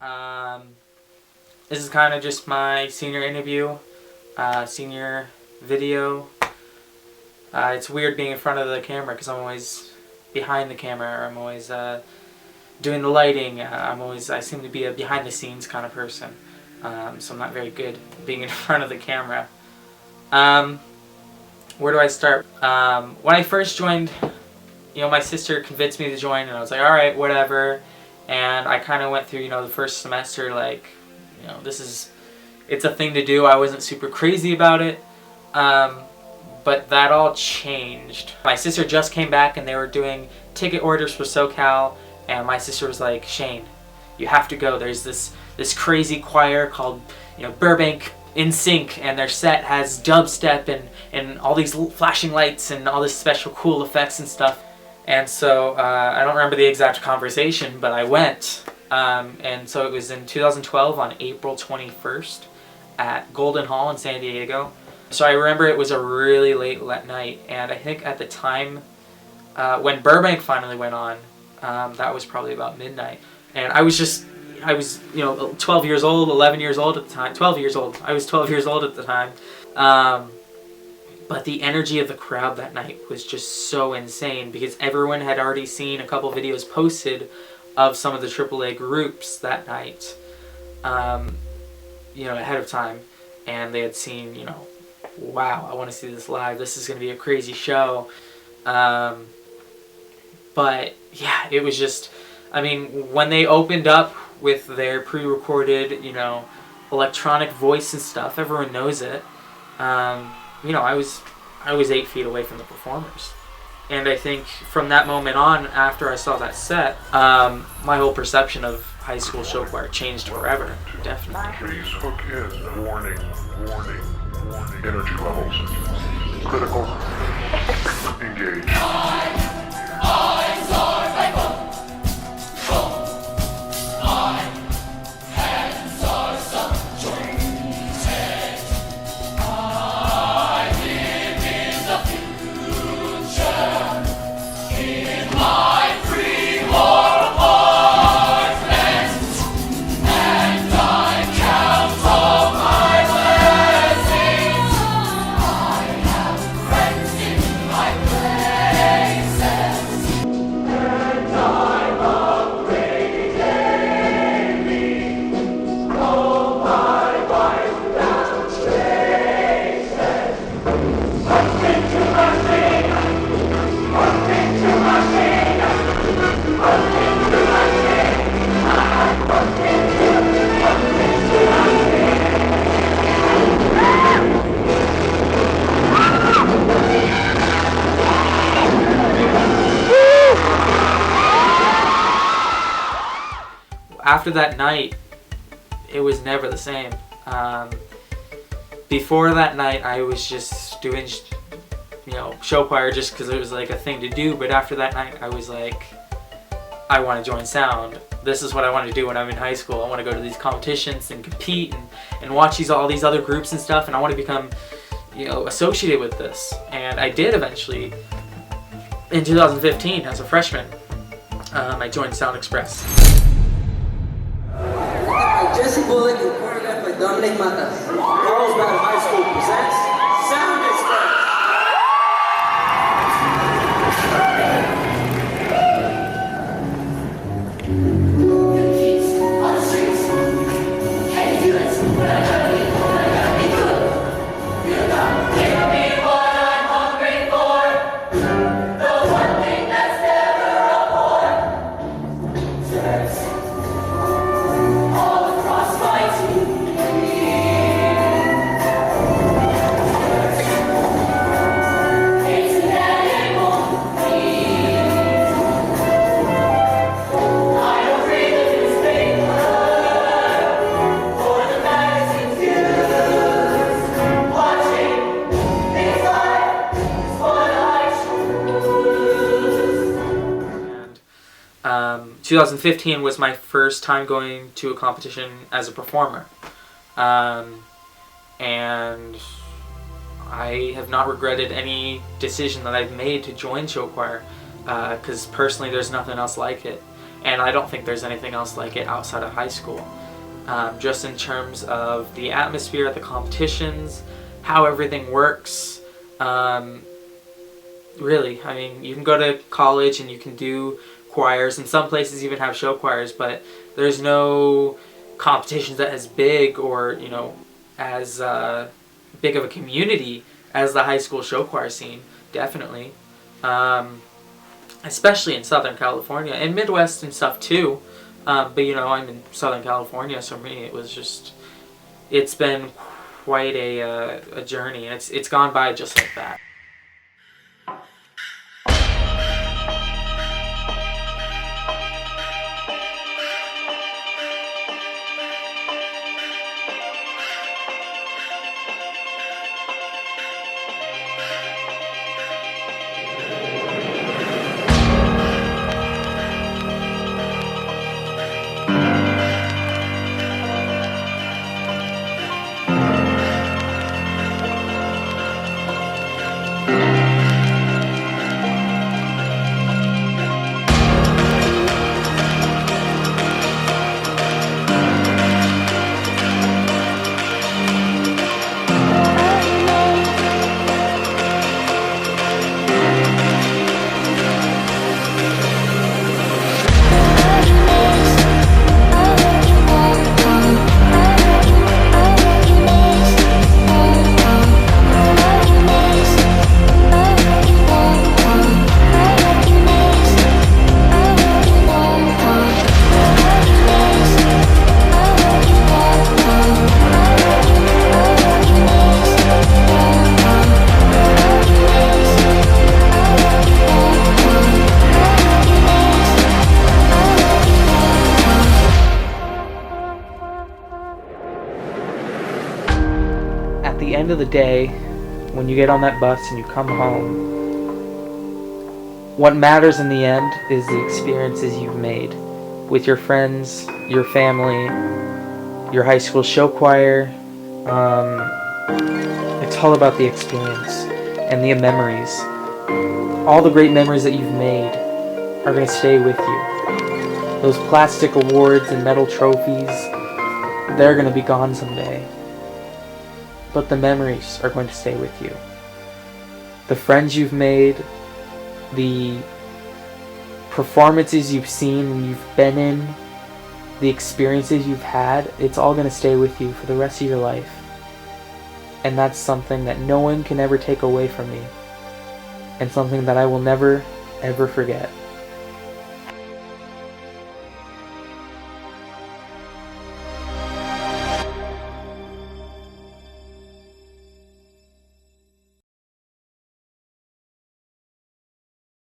Um, this is kind of just my senior interview, senior video. It's weird being in front of the camera because I'm always behind the camera, or I'm always doing the lighting. I seem to be a behind the scenes kind of person, so I'm not very good being in front of the camera. Where do I start? When I first joined, my sister convinced me to join, and I was like, all right, whatever. And I kind of went through, the first semester, like, it's a thing to do. I wasn't super crazy about it. But that all changed. My sister just came back and they were doing ticket orders for SoCal, and my sister was like, Shayne, you have to go. There's this crazy choir called, Burbank In Sync, and their set has dubstep and all these flashing lights and all this special cool effects and stuff. And so I don't remember the exact conversation, but I went. And so it was in 2012 on April 21st at Golden Hall in San Diego. So I remember it was a really late night, and I think at the time when Burbank finally went on, that was probably about midnight. And I was 12 years old, 11 years old at the time, 12 years old. I was 12 years old at the time. But the energy of the crowd that night was just so insane because everyone had already seen a couple videos posted of some of the AAA groups that night, ahead of time. And they had seen, wow, I want to see this live. This is going to be a crazy show. But yeah, it was just, when they opened up with their pre-recorded, electronic voice and stuff, everyone knows it. I was 8 feet away from the performers. And I think from that moment on, after I saw that set, my whole perception of high school show choir changed forever. Definitely. Facebook is warning. Energy levels. Critical. Engage. After that night, it was never the same. Before that night, I was just doing, show choir just because it was like a thing to do. But after that night, I was like, I want to join sound. This is what I want to do when I'm in high school. I want to go to these competitions and compete and watch all these other groups and stuff. And I want to become, associated with this. And I did eventually. In 2015, as a freshman, I joined Sound Express. Jesse Bullock and choreographed by Dominic Matas. Carlsbad High School presents Sound Express. And 2015 was my first time going to a competition as a performer. And I have not regretted any decision that I've made to join show choir, because personally there's nothing else like it. and I don't think there's anything else like it outside of high school. Just in terms of the atmosphere at the competitions, how everything works. Really, I mean, you can go to college and you can do choirs, and some places even have show choirs, but there's no competitions that as big or, you know, as big of a community as the high school show choir scene, definitely. Especially in Southern California, and Midwest and stuff too. But you know, I'm in Southern California, so for me it's been quite a journey, and it's gone by just like that. At the end of the day, when you get on that bus and you come home, what matters in the end is the experiences you've made with your friends, your family, your high school show choir. It's all about the experience and the memories. All the great memories that you've made are going to stay with you. Those plastic awards and metal trophies, they're going to be gone someday. But the memories are going to stay with you. The friends you've made, the performances you've seen and you've been in, the experiences you've had, it's all going to stay with you for the rest of your life. And that's something that no one can ever take away from me. And something that I will never, ever forget.